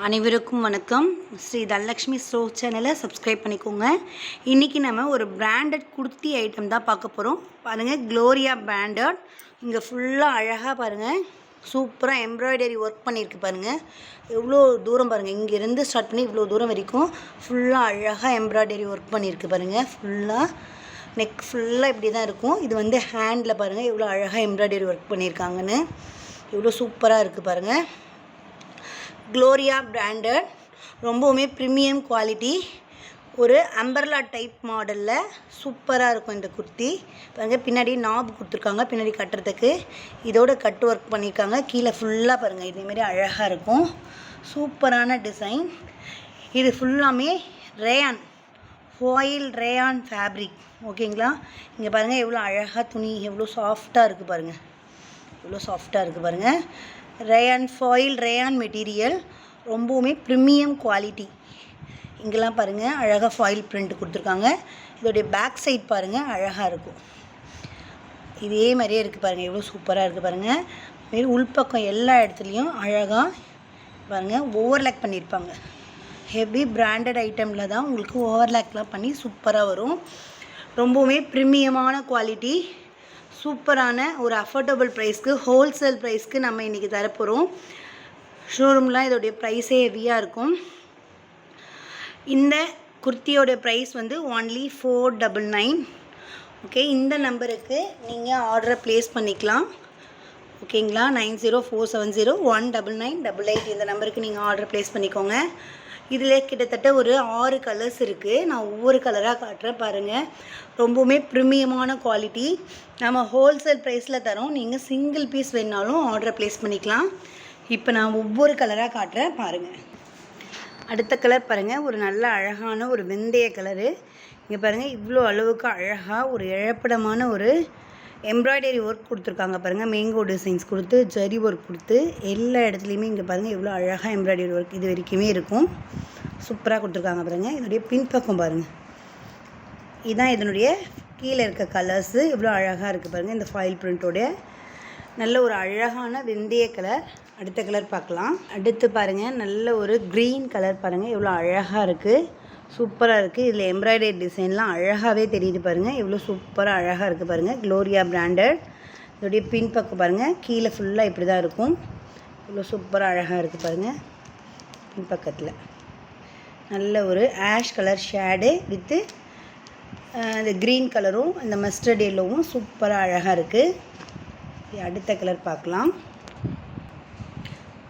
அனைவருக்கும் வணக்கம். ஸ்ரீ தனலக்ஷ்மி ஸ்டோர் சேனலை சப்ஸ்கிரைப் பண்ணிக்கோங்க. இன்றைக்கி நம்ம ஒரு பிராண்டட் குர்த்தி ஐட்டம் தான் பார்க்க போகிறோம். பாருங்கள், க்ளோரியா பிராண்டட். இங்கே ஃபுல்லாக அழகாக பாருங்கள், சூப்பராக எம்ப்ராய்டரி ஒர்க் பண்ணியிருக்கு பாருங்கள். எவ்வளோ தூரம் பாருங்கள், இங்கேருந்து ஸ்டார்ட் பண்ணி இவ்வளோ தூரம் வரைக்கும் ஃபுல்லாக அழகாக எம்ப்ராய்டரி ஒர்க் பண்ணியிருக்கு பாருங்கள். ஃபுல்லாக நெக் ஃபுல்லாக இப்படி தான் இருக்கும். இது வந்து ஹேண்டில் பாருங்கள் எவ்வளோ அழகாக எம்ப்ராய்டரி ஒர்க் பண்ணியிருக்காங்கன்னு, எவ்வளோ சூப்பராக இருக்குது பாருங்கள். க்ளோரியா பிராண்டட், ரொம்பவுமே ப்ரீமியம் குவாலிட்டி. ஒரு அம்பர்லா டைப் மாடலில் சூப்பராக இருக்கும் இந்த குர்த்தி பாருங்கள். பின்னாடி நாப் கொடுத்துருக்காங்க, பின்னாடி கட்டுறதுக்கு இதோட கட் ஒர்க் பண்ணியிருக்காங்க. கீழே ஃபுல்லாக பாருங்கள், இதேமாரி அழகாக இருக்கும். சூப்பரான டிசைன். இது ஃபுல்லாமே ரேயான், ஃபாயில் ரேயான் ஃபேப்ரிக். ஓகேங்களா? இங்கே பாருங்கள் எவ்வளோ அழகாக துணி, எவ்வளோ சாஃப்டாக இருக்குது பாருங்கள், எவ்வளோ சாஃப்டாக இருக்குது பாருங்கள். ரேயான் ஃபாயில் ரேயான் மெட்டீரியல், ரொம்பவுமே ப்ரீமியம் குவாலிட்டி. இங்கெல்லாம் பாருங்கள் அழகாக ஃபாயில் பிரிண்ட் கொடுத்துருக்காங்க. இதோடைய பேக் சைட் பாருங்கள் அழகாக இருக்கும். இதே மாதிரியே இருக்குது பாருங்கள், எவ்வளோ சூப்பராக இருக்குது பாருங்கள். மாரி உள்பக்கம் எல்லா இடத்துலையும் அழகாக பாருங்கள் ஓவர்லேக் பண்ணியிருப்பாங்க. ஹெவி பிராண்டட் ஐட்டமில் தான் உங்களுக்கு ஓவர்லேக்லாம் பண்ணி சூப்பராக வரும். ரொம்பவுமே ப்ரீமியமான குவாலிட்டி, சூப்பரான ஒரு அஃபோர்டபுள் ப்ரைஸ்க்கு, ஹோல்சேல் ப்ரைஸ்க்கு நம்ம இன்றைக்கி தரப்போகிறோம். ஷோரூம்லாம் இதோடைய ப்ரைஸே ஹெவியாக இருக்கும். இந்த குர்த்தியோடைய ப்ரைஸ் வந்து ஒன்லி 499. ஓகே, இந்த நம்பருக்கு நீங்கள் ஆர்டரை ப்ளேஸ் பண்ணிக்கலாம். ஓகேங்களா? 9047019988 இந்த நம்பருக்கு நீங்கள் ஆர்டர் ப்ளேஸ் பண்ணிக்கோங்க. இதில் கிட்டத்தட்ட ஒரு 6 கலர்ஸ் இருக்குது. நான் ஒவ்வொரு கலராக காட்டுறேன் பாருங்கள். ரொம்பவுமே ப்ரீமியமான குவாலிட்டி. நம்ம ஹோல்சேல் ப்ரைஸில் தரோம். நீங்கள் சிங்கிள் பீஸ் வேணாலும் ஆர்டரை ப்ளேஸ் பண்ணிக்கலாம். இப்போ நான் ஒவ்வொரு கலராக காட்டுறேன் பாருங்கள். அடுத்த கலர் பாருங்கள், ஒரு நல்ல அழகான ஒரு வெந்தய கலரு. இங்கே பாருங்கள் இவ்வளோ அளவுக்கு அழகாக ஒரு இழப்படமான ஒரு எம்ப்ராய்டரி ஒர்க் கொடுத்துருக்காங்க பாருங்கள். மேங்கோ டிசைன்ஸ் கொடுத்து, ஜரி ஒர்க் கொடுத்து, எல்லா இடத்துலையுமே இங்கே பாருங்கள் எவ்வளோ அழகாக எம்ப்ராய்டரி ஒர்க் இது வரைக்குமே இருக்கும். சூப்பராக கொடுத்துருக்காங்க பாருங்கள். இதனுடைய பின்பக்கம் பாருங்கள், இதுதான் இதனுடைய கீழே இருக்க கலர்ஸு. எவ்வளோ அழகாக இருக்குது பாருங்கள். இந்த ஃபாயில் பிரிண்ட்டோடைய நல்ல ஒரு அழகான வெந்தய கலர். அடுத்த கலர் பார்க்கலாம். அடுத்து பாருங்கள், நல்ல ஒரு க்ரீன் கலர் பாருங்கள், எவ்வளோ அழகாக இருக்குது, சூப்பராக இருக்குது. இதில் எம்ப்ராய்டரி டிசைன்லாம் அழகாகவே தெரியுது பாருங்கள், எவ்வளோ சூப்பராக அழகாக இருக்குது பாருங்கள். Gloria branded. இதோடைய பின்பக்கம் பாருங்கள், கீழே ஃபுல்லாக இப்படி தான் இருக்கும். இவ்வளோ சூப்பராக அழகாக இருக்குது பாருங்கள். பின்பக்கத்தில் நல்ல ஒரு ஆஷ் கலர் ஷேடு வித்து இந்த க்ரீன் கலரும் இந்த மஸ்டர்ட் எல்லோவும் சூப்பராக அழகாக இருக்குது. அடுத்த கலர் பார்க்கலாம்.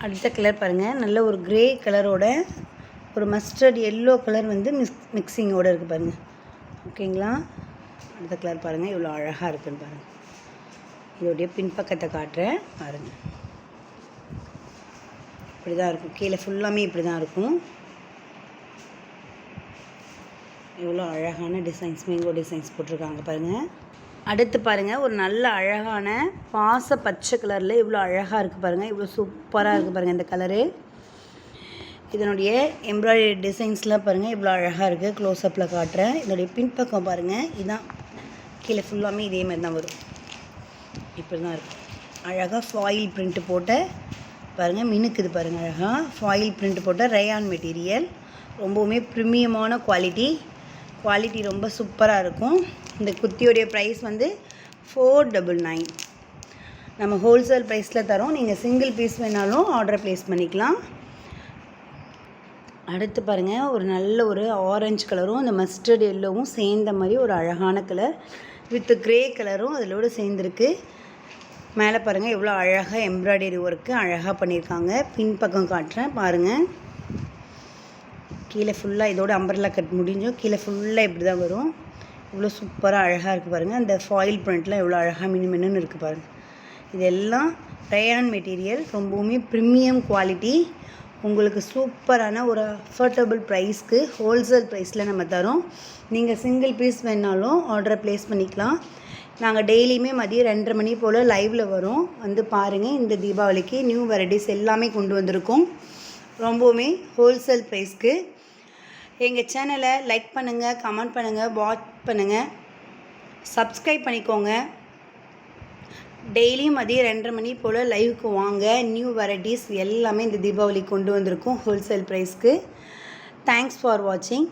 அடுத்த கலர் பாருங்கள், நல்ல ஒரு க்ரே கலரோட ஒரு மஸ்டர்ட் எல்லோ கலர் வந்து மிக்சிங்கோடு இருக்குது பாருங்கள். ஓகேங்களா? அடுத்த கலர் பாருங்கள் இவ்வளோ அழகாக இருக்குன்னு பாருங்கள். இதோடைய பின்பக்கத்தை காட்டுறேன் பாருங்கள். இப்படி தான் இருக்கும், கீழே ஃபுல்லாமே இப்படி தான் இருக்கும். எவ்வளோ அழகான டிசைன்ஸ், மேங்கோ டிசைன்ஸ் போட்டிருக்காங்க பாருங்கள். அடுத்து பாருங்கள், ஒரு நல்ல அழகான பாச பச்சை கலரில் இவ்வளோ அழகாக இருக்குது பாருங்கள். இவ்வளோ சூப்பராக இருக்குது பாருங்கள் இந்த கலரு. இதனுடைய எம்ப்ராய்டரி டிசைன்ஸ்லாம் பாருங்கள் இவ்வளோ அழகாக இருக்குது. க்ளோஸ்அப்பில் காட்டுறேன். இதனுடைய பின்பக்கம் பாருங்கள், இதுதான் கீழே ஃபுல்லாமே இதே மாதிரி தான் வரும். இப்படி தான் இருக்கும். அழகாக ஃபாயில் பிரிண்ட்டு போட்ட பாருங்கள், மினுக்குது பாருங்கள் அழகாக. ஃபாயில் பிரிண்ட் போட்ட ரேயான் மெட்டீரியல், ரொம்பவுமே ப்ரீமியமான குவாலிட்டி. குவாலிட்டி ரொம்ப சூப்பராக இருக்கும். இந்த குர்த்தியோடைய ப்ரைஸ் வந்து 499. நம்ம ஹோல்சேல் ப்ரைஸில் தரோம். நீங்கள் சிங்கிள் பீஸ் வேணாலும் ஆர்டர் ப்ளேஸ் பண்ணிக்கலாம். அடுத்து பாருங்கள், ஒரு நல்ல ஒரு ஆரஞ்சு கலரும் இந்த மஸ்டர்ட் எல்லோவும் சேர்ந்த மாதிரி ஒரு அழகான கலர் வித் க்ரே கலரும் அதிலோடு சேர்ந்துருக்கு. மேலே பாருங்கள் எவ்வளோ அழகாக எம்ப்ராய்டரி ஒர்க்கு அழகாக பண்ணியிருக்காங்க. பின்பக்கம் காட்டுறேன் பாருங்கள். கீழே ஃபுல்லாக இதோட அம்பர்லா கட் முடிஞ்சோம், கீழே ஃபுல்லாக இப்படி தான் வரும். இவ்வளோ சூப்பராக அழகாக இருக்குது பாருங்கள். அந்த ஃபாயில் பிரிண்ட்லாம் எவ்வளோ அழகாக மின்னு இருக்குது பாருங்கள். இதெல்லாம் ரேயான் மெட்டீரியல், ரொம்பவுமே ப்ரீமியம் குவாலிட்டி. உங்களுக்கு சூப்பரான ஒரு அஃபோர்டபுள் ப்ரைஸ்க்கு ஹோல்சேல் ப்ரைஸில் நம்ம தரோம். நீங்கள் சிங்கிள் பீஸ் வேணாலும் ஆர்டரை ப்ளேஸ் பண்ணிக்கலாம். நாங்கள் டெய்லியுமே மதியம் 2:30 மணி போல் லைவில் வரும், வந்து பாருங்கள். இந்த தீபாவளிக்கு நியூ வெரைட்டிஸ் எல்லாமே கொண்டு வந்திருக்கோம். ரொம்பவுமே ஹோல்சேல் ப்ரைஸ்க்கு. எங்கள் சேனலை லைக் பண்ணுங்கள், கமெண்ட் பண்ணுங்கள், வாட்ச் பண்ணுங்கள், சப்ஸ்கிரைப் பண்ணிக்கோங்க. டெய்லியும் மதியம் 2:30 மணி போல் லைவுக்கு வாங்க. நியூ வெரைட்டிஸ் எல்லாமே இந்த தீபாவளி கொண்டு வந்திருக்கோம் ஹோல்சேல் ப்ரைஸ்க்கு. தேங்க்ஸ் ஃபார் வாட்சிங்.